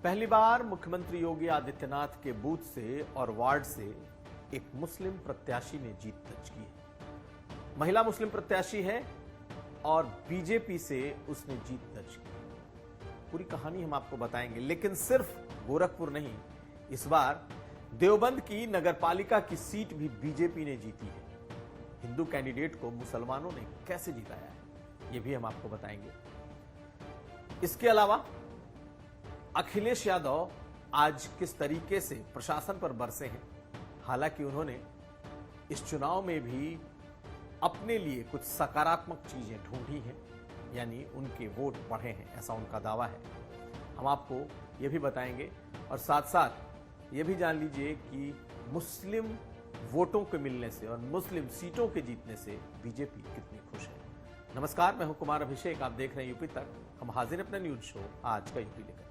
पहली बार मुख्यमंत्री योगी आदित्यनाथ के बूथ से और वार्ड से एक मुस्लिम प्रत्याशी ने जीत दर्ज की है। महिला मुस्लिम प्रत्याशी है और बीजेपी से उसने जीत दर्ज की। पूरी कहानी हम आपको बताएंगे, लेकिन सिर्फ गोरखपुर नहीं, इस बार देवबंद की नगरपालिका की सीट भी बीजेपी ने जीती है। हिंदू कैंडिडेट को मुसलमानों ने कैसे जिताया है, यह भी हम आपको बताएंगे। इसके अलावा अखिलेश यादव आज किस तरीके से प्रशासन पर बरसे हैं। हालांकि उन्होंने इस चुनाव में भी अपने लिए कुछ सकारात्मक चीजें ढूंढी हैं, यानी उनके वोट बढ़े हैं, ऐसा उनका दावा है। हम आपको यह भी बताएंगे और साथ साथ ये भी जान लीजिए कि मुस्लिम वोटों के मिलने से और मुस्लिम सीटों के जीतने से बीजेपी कितनी खुश है। नमस्कार, मैं हूं कुमार अभिषेक, आप देख रहे हैं यूपी तक। हम हाजिर अपना न्यूज शो आज का यूपी लेकर।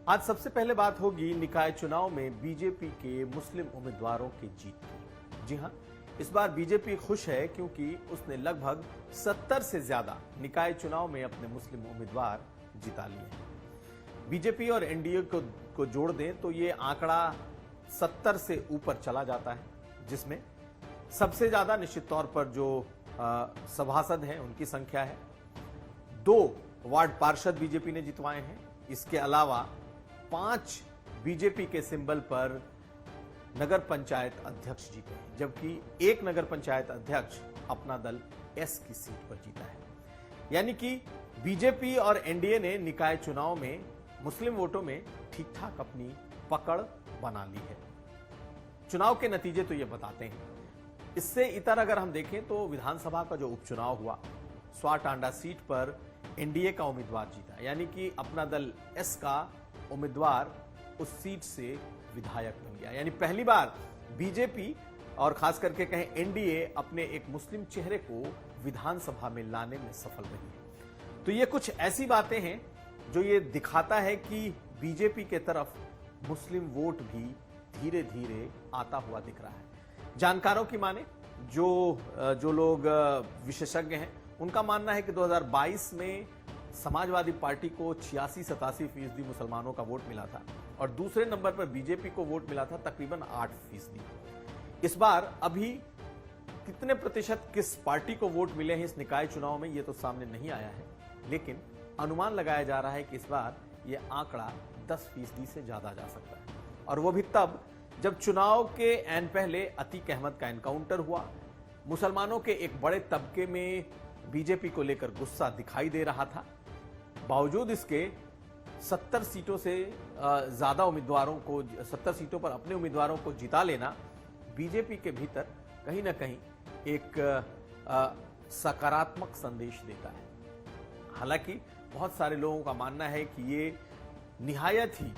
आज सबसे पहले बात होगी निकाय चुनाव में बीजेपी के मुस्लिम उम्मीदवारों की जीत की। जी हां, इस बार बीजेपी खुश है क्योंकि उसने लगभग 70 से ज्यादा निकाय चुनाव में अपने मुस्लिम उम्मीदवार जिता लिए हैं। बीजेपी और एनडीए को जोड़ दें तो ये आंकड़ा 70 से ऊपर चला जाता है, जिसमें सबसे ज्यादा निश्चित तौर पर जो सभासद हैं उनकी संख्या है। 2 वार्ड पार्षद बीजेपी ने जितवाए हैं। इसके अलावा 5 बीजेपी के सिंबल पर नगर पंचायत अध्यक्ष जीते हैं, जबकि 1 नगर पंचायत अध्यक्ष अपना दल एस की सीट पर जीता है। यानी कि बीजेपी और एनडीए ने निकाय चुनाव में मुस्लिम वोटों में ठीक ठाक अपनी पकड़ बना ली है। चुनाव के नतीजे तो ये बताते हैं। इससे इतर अगर हम देखें तो विधानसभा का जो उपचुनाव हुआ, स्वाटांडा सीट पर एनडीए का उम्मीदवार जीता, यानी कि अपना दल एस का उम्मीदवार उस सीट से विधायक बन गया। यानी पहली बार बीजेपी और खास करके कहें एनडीए अपने एक मुस्लिम चेहरे को विधानसभा में लाने में सफल रही है। तो ये कुछ ऐसी बातें हैं जो ये दिखाता है कि बीजेपी के तरफ मुस्लिम वोट भी धीरे धीरे आता हुआ दिख रहा है। जानकारों की माने जो लोग विशेषज्ञ हैं, उनका मानना है कि 2022 में समाजवादी पार्टी को 86-87% मुसलमानों का वोट मिला था और दूसरे नंबर पर बीजेपी को वोट मिला था तकरीबन 8%। इस बार अभी कितने प्रतिशत किस पार्टी को वोट मिले हैं इस निकाय चुनाव में, ये तो सामने नहीं आया है, लेकिन अनुमान लगाया जा रहा है कि इस बार यह आंकड़ा 10% से ज्यादा जा सकता है। और वो भी तब जब चुनाव के ऐन पहले अतीक अहमद का एनकाउंटर हुआ। मुसलमानों के एक बड़े तबके में बीजेपी को लेकर गुस्सा दिखाई दे रहा था। बावजूद इसके 70 सीटों से ज्यादा उम्मीदवारों को 70 सीटों पर अपने उम्मीदवारों को जिता लेना बीजेपी के भीतर कहीं ना कहीं एक सकारात्मक संदेश देता है। हालांकि बहुत सारे लोगों का मानना है कि ये निहायत ही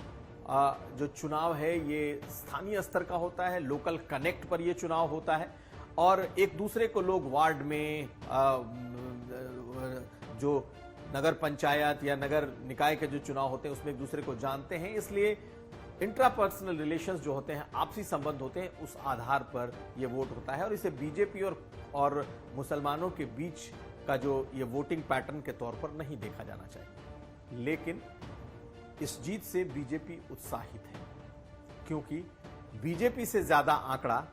जो चुनाव है ये स्थानीय स्तर का होता है, लोकल कनेक्ट पर ये चुनाव होता है और एक दूसरे को लोग वार्ड में जो नगर पंचायत या नगर निकाय के जो चुनाव होते हैं उसमें एक दूसरे को जानते हैं, इसलिए इंट्रापर्सनल रिलेशंस जो होते हैं, आपसी संबंध होते हैं, उस आधार पर यह वोट होता है और इसे बीजेपी और मुसलमानों के बीच का जो ये वोटिंग पैटर्न के तौर पर नहीं देखा जाना चाहिए। लेकिन इस जीत से बीजेपी उत्साहित है क्योंकि बीजेपी से ज्यादा आंकड़ा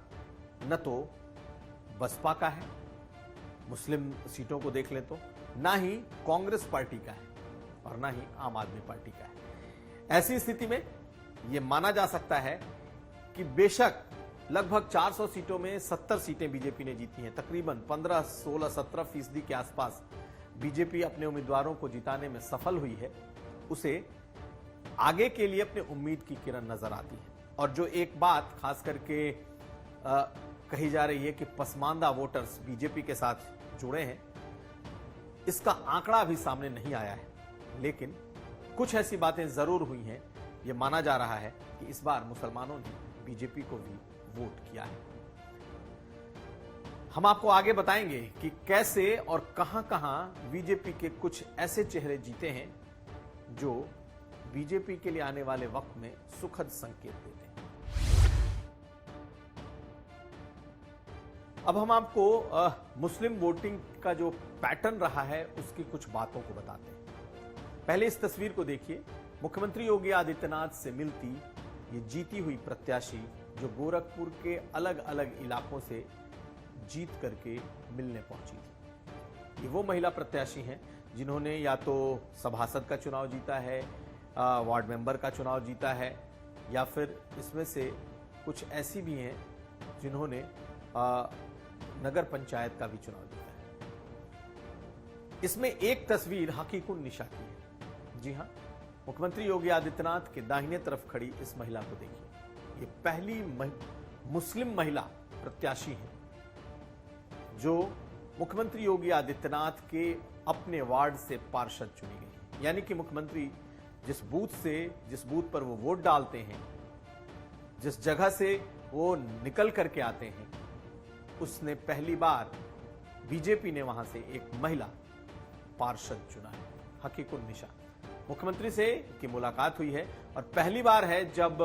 न तो बसपा का है, मुस्लिम सीटों को देख लें तो, ना ही कांग्रेस पार्टी का है और ना ही आम आदमी पार्टी का है। ऐसी स्थिति में यह माना जा सकता है कि बेशक लगभग 400 सीटों में 70 सीटें बीजेपी ने जीती हैं, तकरीबन 15, 16, 17% के आसपास बीजेपी अपने उम्मीदवारों को जिताने में सफल हुई है, उसे आगे के लिए अपने उम्मीद की किरण नजर आती है। और जो एक बात खास करके कही जा रही है कि पसमानदा वोटर्स बीजेपी के साथ जुड़े हैं, इसका आंकड़ा भी सामने नहीं आया है, लेकिन कुछ ऐसी बातें जरूर हुई हैं। यह माना जा रहा है कि इस बार मुसलमानों ने बीजेपी को भी वोट किया है। हम आपको आगे बताएंगे कि कैसे और कहां बीजेपी के कुछ ऐसे चेहरे जीते हैं जो बीजेपी के लिए आने वाले वक्त में सुखद संकेत देते हैं। अब हम आपको मुस्लिम वोटिंग का जो पैटर्न रहा है उसकी कुछ बातों को बताते हैं। पहले इस तस्वीर को देखिए। मुख्यमंत्री योगी आदित्यनाथ से मिलती ये जीती हुई प्रत्याशी जो गोरखपुर के अलग अलग इलाकों से जीत करके मिलने पहुंची थी। ये वो महिला प्रत्याशी हैं जिन्होंने या तो सभासद का चुनाव जीता है, वार्ड मेंबर का चुनाव जीता है, या फिर इसमें से कुछ ऐसी भी हैं जिन्होंने नगर पंचायत का भी चुनाव जीता है। इसमें एक तस्वीर हकीकुन निशा की है। जी हां, मुख्यमंत्री योगी आदित्यनाथ के दाहिने तरफ खड़ी इस महिला को देखिए। ये पहली मुस्लिम महिला प्रत्याशी है जो मुख्यमंत्री योगी आदित्यनाथ के अपने वार्ड से पार्षद चुनी गई है। यानी कि मुख्यमंत्री जिस बूथ पर वो वोट डालते हैं, जिस जगह से वो निकल करके आते हैं, उसने पहली बार बीजेपी ने वहां से एक महिला पार्षद चुना है। हकीकुन निशा मुख्यमंत्री से की मुलाकात हुई है और पहली बार है जब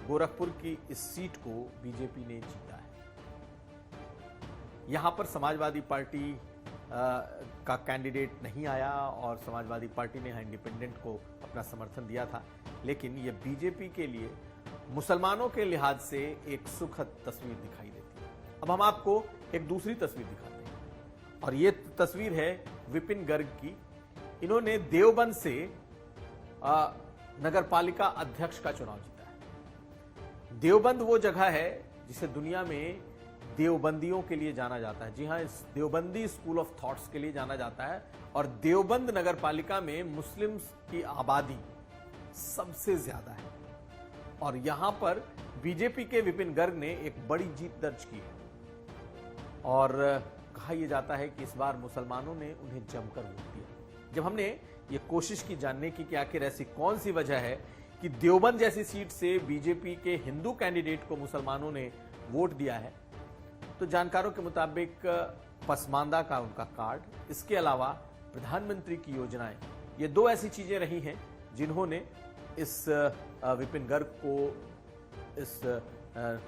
गोरखपुर की इस सीट को बीजेपी ने जीता है। यहां पर समाजवादी पार्टी का कैंडिडेट नहीं आया और समाजवादी पार्टी ने इंडिपेंडेंट को अपना समर्थन दिया था, लेकिन यह बीजेपी के लिए मुसलमानों के लिहाज से एक सुखद तस्वीर दिखाई देती है। अब हम आपको एक दूसरी तस्वीर दिखाते हैं और ये तस्वीर है विपिन गर्ग की। इन्होंने देवबंद से नगरपालिका अध्यक्ष का चुनाव जीता है। देवबंद वो जगह है जिसे दुनिया में देवबंदियों के लिए जाना जाता है। जी हां, इस देवबंदी स्कूल ऑफ थॉट्स के लिए जाना जाता है और देवबंद नगरपालिका में मुस्लिम्स की आबादी सबसे ज्यादा है और यहां पर बीजेपी के विपिन गर्ग ने एक बड़ी जीत दर्ज की है और कहा यह जाता है कि इस बार मुसलमानों ने उन्हें जमकर वोट दिया। जब हमने ये कोशिश की जानने की कि आखिर ऐसी कौन सी वजह है कि देवबंद जैसी सीट से बीजेपी के हिंदू कैंडिडेट को मुसलमानों ने वोट दिया है, तो जानकारों के मुताबिक पसमानदा का उनका कार्ड, इसके अलावा प्रधानमंत्री की योजनाएं, ये दो ऐसी चीजें रही हैं जिन्होंने इस विपिन गर्ग को इस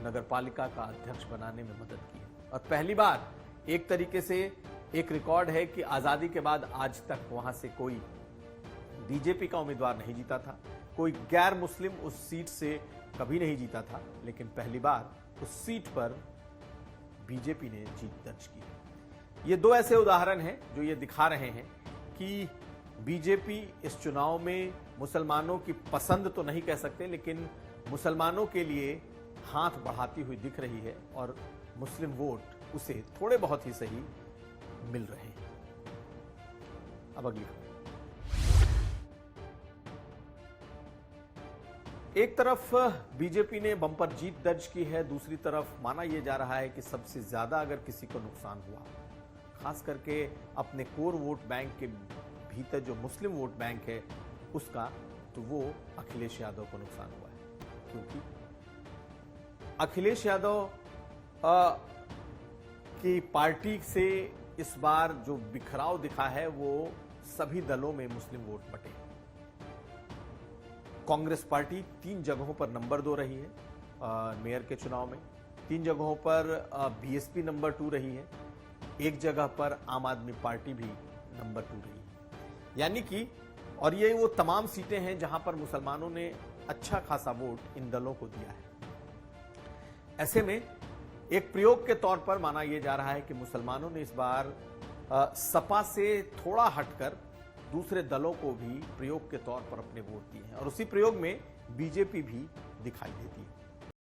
नगरपालिका का अध्यक्ष बनाने में मदद की है। और पहली बार एक तरीके से एक रिकॉर्ड है कि आजादी के बाद आज तक वहां से कोई बीजेपी का उम्मीदवार नहीं जीता था, कोई गैर मुस्लिम उस सीट से कभी नहीं जीता था, लेकिन पहली बार उस सीट पर बीजेपी ने जीत दर्ज की। ये दो ऐसे उदाहरण हैं जो ये दिखा रहे हैं कि बीजेपी इस चुनाव में मुसलमानों की पसंद तो नहीं कह सकते, लेकिन मुसलमानों के लिए हाथ बढ़ाती हुई दिख रही है और मुस्लिम वोट उसे थोड़े बहुत ही सही मिल रहे हैं। अब अगली खबर। एक तरफ बीजेपी ने बम्पर जीत दर्ज की है, दूसरी तरफ माना यह जा रहा है कि सबसे ज्यादा अगर किसी को नुकसान हुआ, खास करके अपने कोर वोट बैंक के भीतर जो मुस्लिम वोट बैंक है उसका, तो वो अखिलेश यादव को नुकसान हुआ है। क्योंकि अखिलेश यादव की पार्टी से इस बार जो बिखराव दिखा है वो सभी दलों में मुस्लिम वोट बटे। कांग्रेस पार्टी 3 जगहों पर नंबर 2 रही है मेयर के चुनाव में, 3 जगहों पर बीएसपी नंबर 2 रही है, एक जगह पर आम आदमी पार्टी भी नंबर 2 रही है। यानी कि और ये वो तमाम सीटें हैं जहां पर मुसलमानों ने अच्छा खासा वोट इन दलों को दिया है। ऐसे में एक प्रयोग के तौर पर माना यह जा रहा है कि मुसलमानों ने इस बार सपा से थोड़ा हटकर दूसरे दलों को भी प्रयोग के तौर पर अपने वोट दिए हैं और उसी प्रयोग में बीजेपी भी दिखाई देती है।